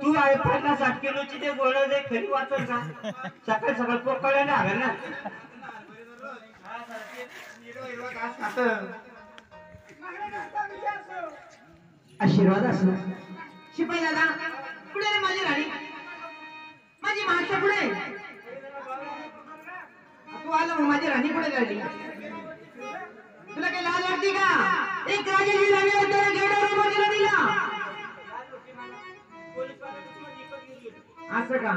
तू आहे 50-60 किलोची ते गोळ दे खरी वाचल का सकाळ सकाळ पोकळ्या ना आला ना आशीर्वाद असो शिपाई दादा पुढे रे माझी राणी माझी माता पुढे तू आला मग माझी राणी पुढे राहिली तुला काही लाज वाटते का एक राजाची राणी होती गेटावर माझी राणीला असं का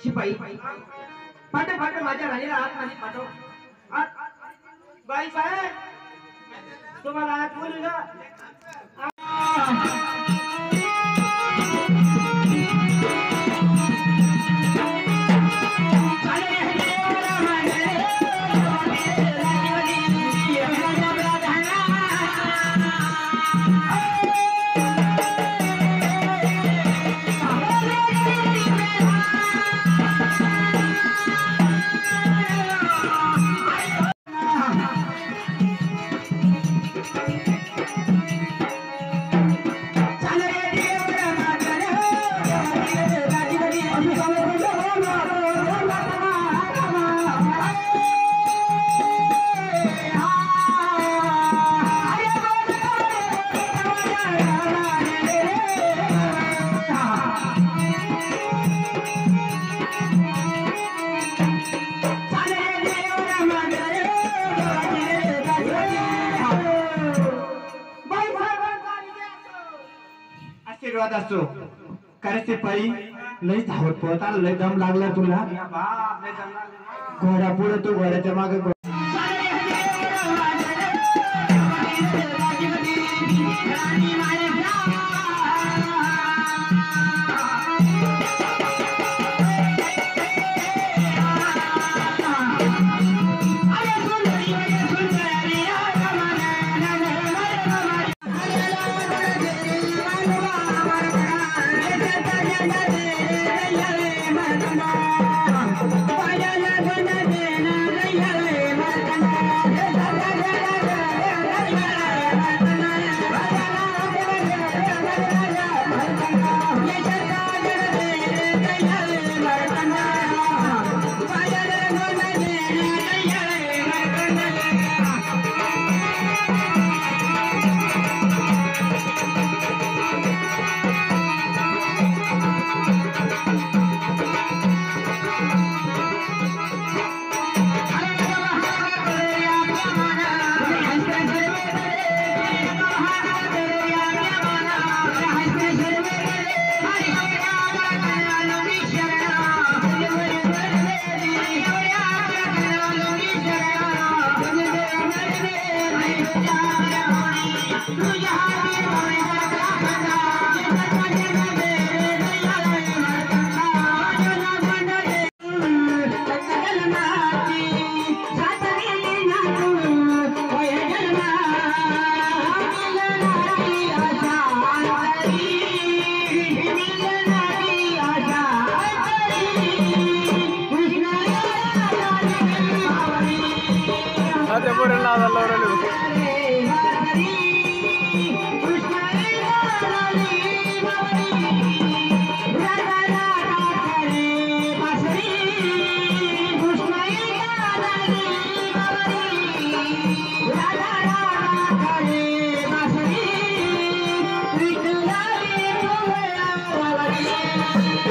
शिपाई पाठ पाठ माझ्या राणीला आतमध्ये पाठव बाई साहेब तुम्हाला आत बोलू ना आशीर्वाद असतो. काय ते पायी लई धावत पळत आला, लई दम लागला तुला. बाप लय दम लागला. घोडा पुढे तू घोड्याच्या मागे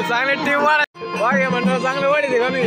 चांगले टीम वाढ म्हणणार चांगलं वाढते का मी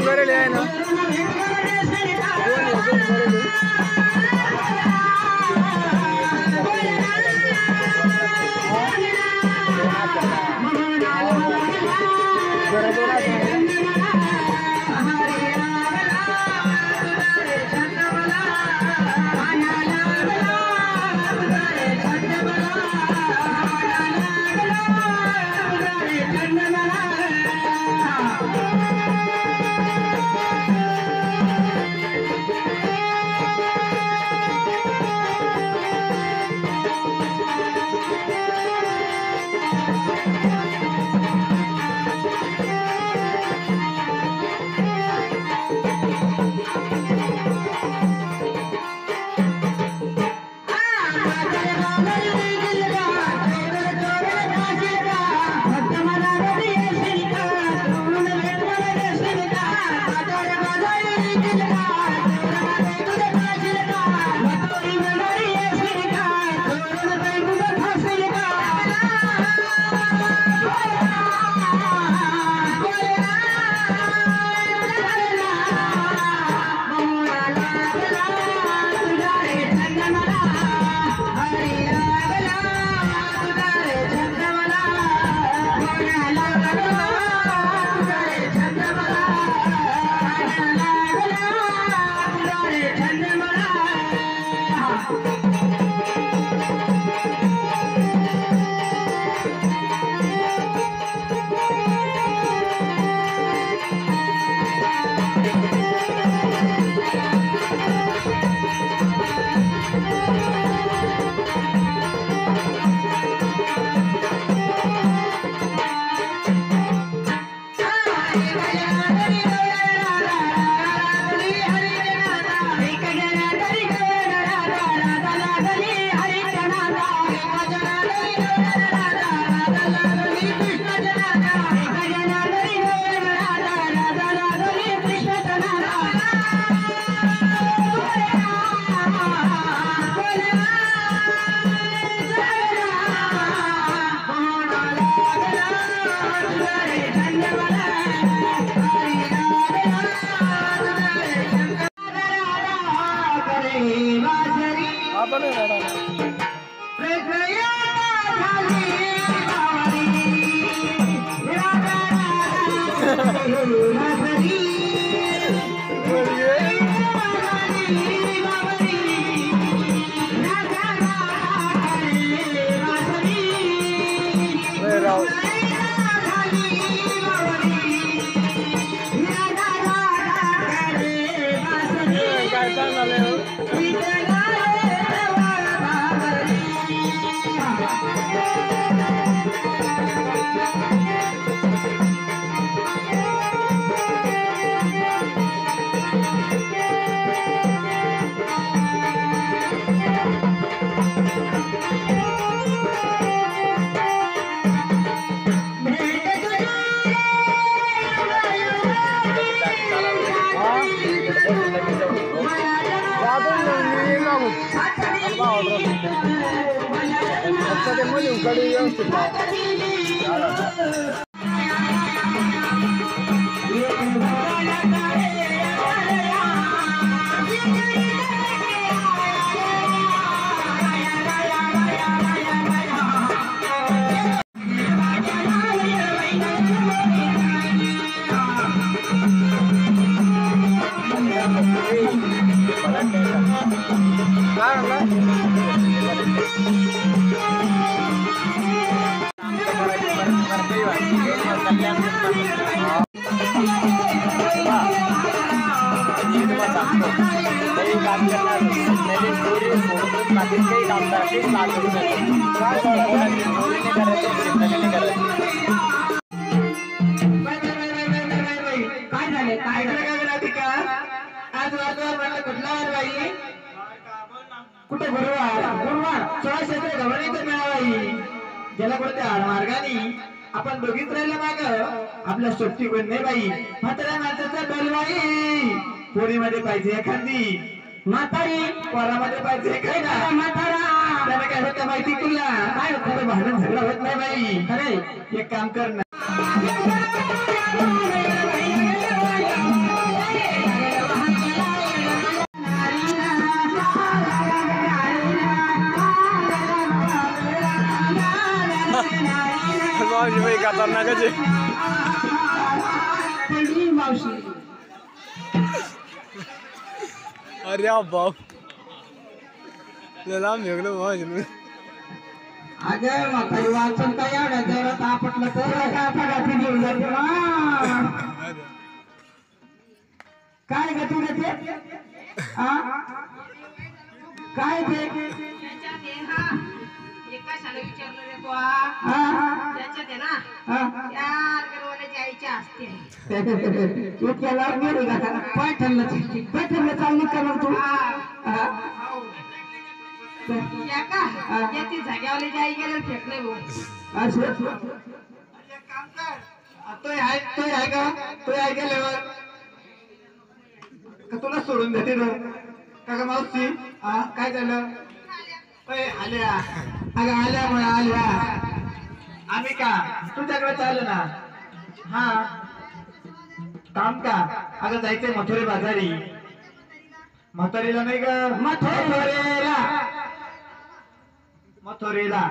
करेल आहे ना काय चाललंय कुठे गुरुवार 16 गव्हाणीचा मिळावाई ज्याला कोणत्या मार्गाने आपण बघित राहिलं माग आपल्या सोबती कोण नाही बाई म्हाताऱ्या माणसाचा डोलवाई पोळीमध्ये पाहिजे एखादी म्हातारी पोरामध्ये पाहिजे एखादा म्हातारा त्याला काय होतं माहिती तुला काय कुठं भांडण झगडा होत नाही बाई खरे एक काम कर ना मावशी बाई खतरनाकच मावशी अरे भाऊ लांब भेगलो मावशी अगं म्हातारी वाचन काय एवढ्या जोरात आपटलं तर काय फटाफट घेऊन जाते काय गती गती काय ते पैठणला चालली का मग तू जाग्यावर जाई गेलं फेकले तो आहे का तो आहे गेल्यावर का तुला सोडून देते ना का मावशी काय झालं आल्या अगं आल्या आम्ही का तुझ्याकडे चालू ना हा काम का अगं जायचंय मथुरे बाजारी म्हातारीला नाही ग मथुरेला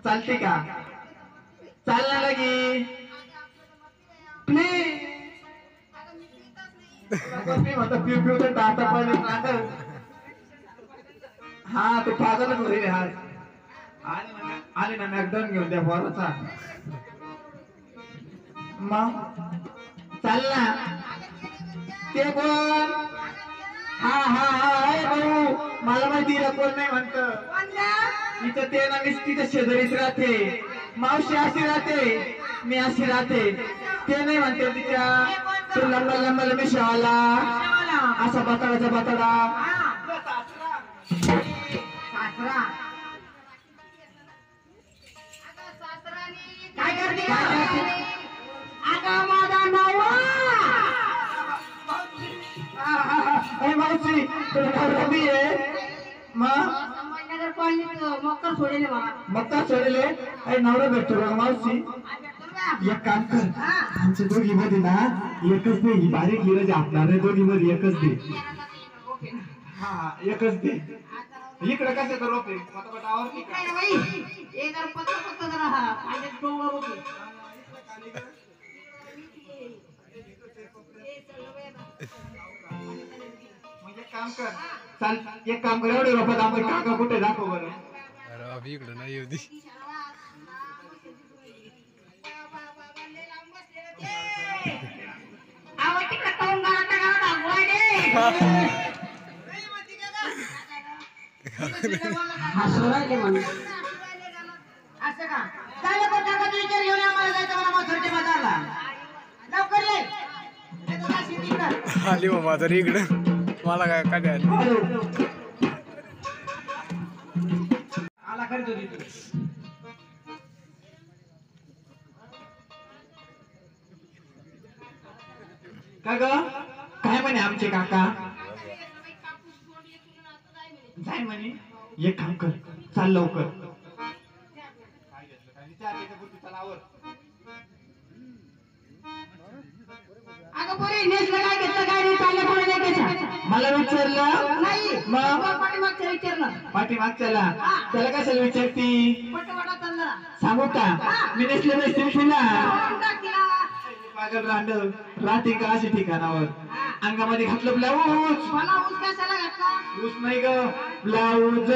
चालते का चालणार लगी प्लीज मी म्हणतो पिऊ पिऊ तर टाटा पाहिजे हा तू पागलच होईल आज आले ना मॅकडॉन घेऊन द्या पोराचा मग चाल ना ते कोण हा भाऊ मला माहिती कोण नाही म्हणत इथं ते ना मी तिथं शेजारीच राहते मावशी अशी राहते मी अशी राहते ते नाही म्हणते तिच्या तू लंबा लंबा लंबी शाळा असा बताडाचा बताडा काय करते अगं माझा नवरा मावशी तुला रवी आहे संभाजीनगर कॉलनीत मकर सोडेले मला मक्का सोडले अरे नवरा भेटतो बघा मावशी एक काम कर आमच्या दोघी मध्ये ना एकच दे ही बारीक हिरज आपणार दोघी मध्ये एकच दे हा एकच दे इकडे कसं तर रोपे काम कर चाल एक काम कर एवढे रोपात आपण काका कुठे दाखव बरं अरे अभि इकडे नाही येऊ दे आवाज तिकडे काऊन गावात आगवाडे हसू राहिले म्हणून असं का काय नको टाकायचा विचार घेऊन आम्हाला जायचं मला मथुरच्या बाजारला लवकर ये नाही तर जाशील तिकडं. आली मग माझं इकडं मला काय काय आली आला खरं तुझी तू का ग काय म्हणे आमचे काका जाय म्हणे एक काम कर चाल लवकर अगं पोरी नेसलं काय घेतलं काय नाही चाललं कोणी नाही त्याच्या मला विचारलं नाही मग पाठीमागचं विचारलं पाठीमागच्याला त्याला कशाला विचारती पटवाडा चालला सांगू का मी नेसले नसतील तुला टाक तिला. पागल रांड राहते का अशा ठिकाणावर अंगामध्ये घातलं ब्लाऊज मला ऊस कशाला घातला ऊस नाही ग ब्लाऊज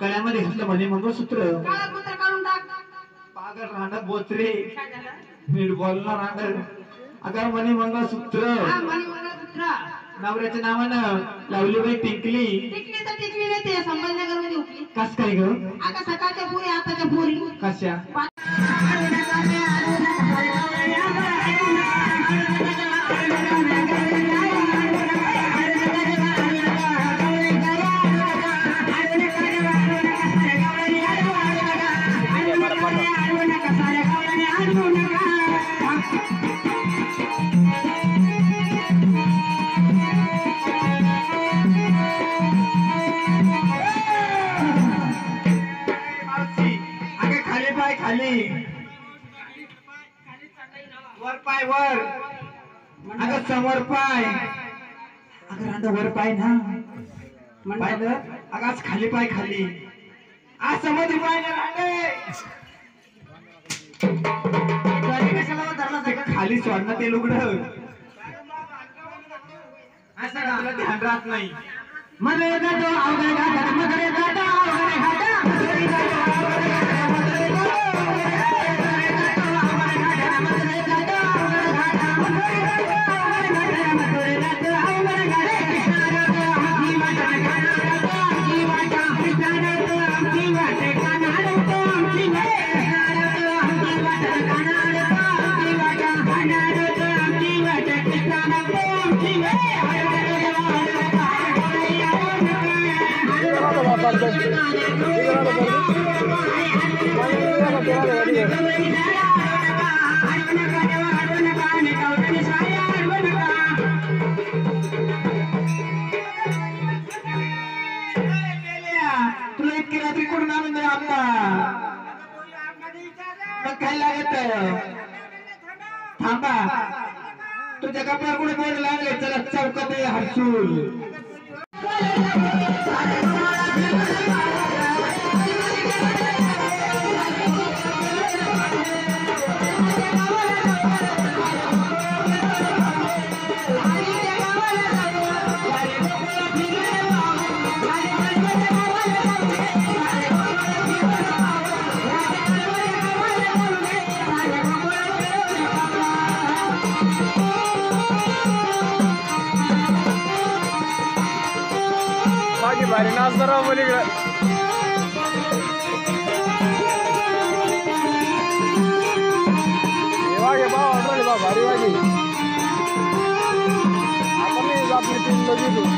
गळ्यामध्ये घातलं म्हणे मंगळसूत्र काळा कुत्र काढून टाक पागल रांड बोचरे काय झालं नीट बोलला रांड अगं म्हणे मंगळसूत्र हा म्हणे मंगळसूत्र नवऱ्याच्या नावानं लावली बाई टिकली टिकली तर टिकली नाही ते संभाजीनगर मध्ये उठली कस काय ग आता सकाळच्या पुरी आताच्या पुरी कशा खाली वर पाय वर अगं समोर पाय अगं रांडा वर पाय ना पाहिलं अगं आज खाली पाय खाली आज समोर पाय ना रांडे कशाला धरला खाली सोडणं ते लुगड असं तुला ध्यान राहत नाही मध्ये गातो अवघड गाता मध्ये गाता अवघड गाता तुला इतकी रात्री कुठून आणून दे आता मग काय लागत थांबा तुझ्या कपड्यावर कुठे बोर्ड लागले चला चौकात हरसूल बाकी भारी नाचणार राव मुलीकडे वागे भाव आठवले बा भारी वागे आता मी आपली तीन लोक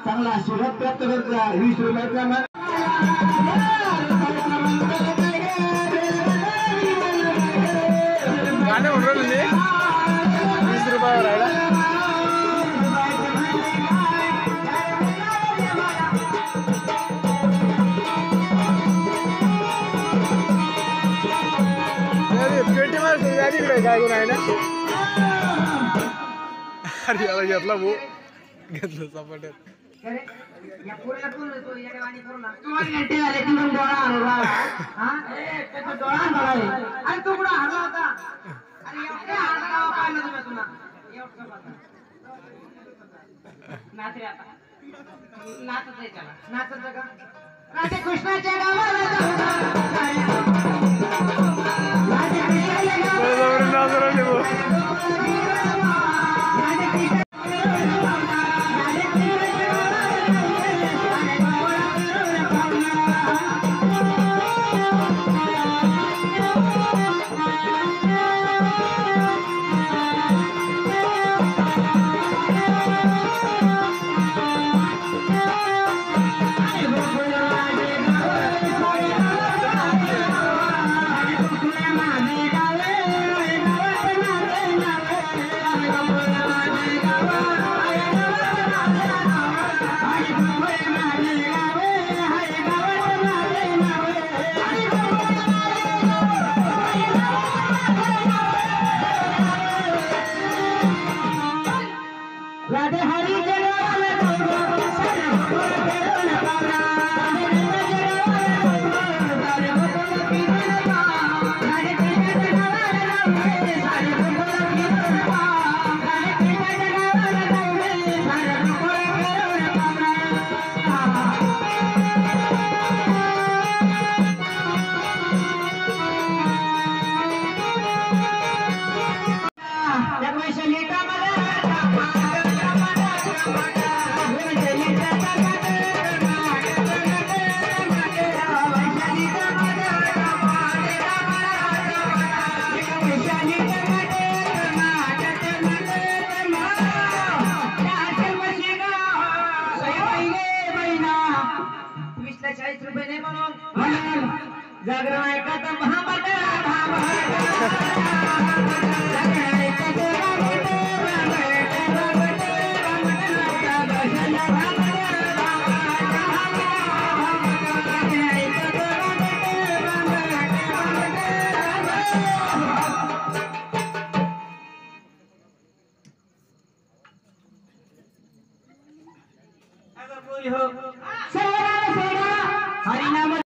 चांगला आशीर्वाद प्राप्त करता 20 रुपयाचा अरे याला घेतला भाऊ घेतलं सपाट्यात अरे, या पोरीला कोण रे तो? येड्या वाणी करू ना. तू आज घंटे झाले तिकडून डोळा हलवा. हा? त्याचा डोळा हलवा. अरे तू कुठं हलवा होता? अरे एवढ्या हलवा पाहिलं तुम्ही तुला. एवढं बघा. नाच रे आता. नाचत आहे त्याला. नाचत का? राधे कृष्णाच्या गावाला जाऊ का? राधे कृष्णाच्या गावाला नाजराले भाऊ राधे हरी जगवाला गौरव सारे भगवान फेरून पावला. राधे भगवान फिरून पा. राधे कृष्णाच्या गावाला जाऊ सारे भगवान फिरून पा. राधे कृष्णाच्या गावाला जाऊ सारे भगवान फिरून पावला. जगवैशाली कामाला ₹20 नाही म्हणून जागरण ऐकत महाबट सर्व हरिनाम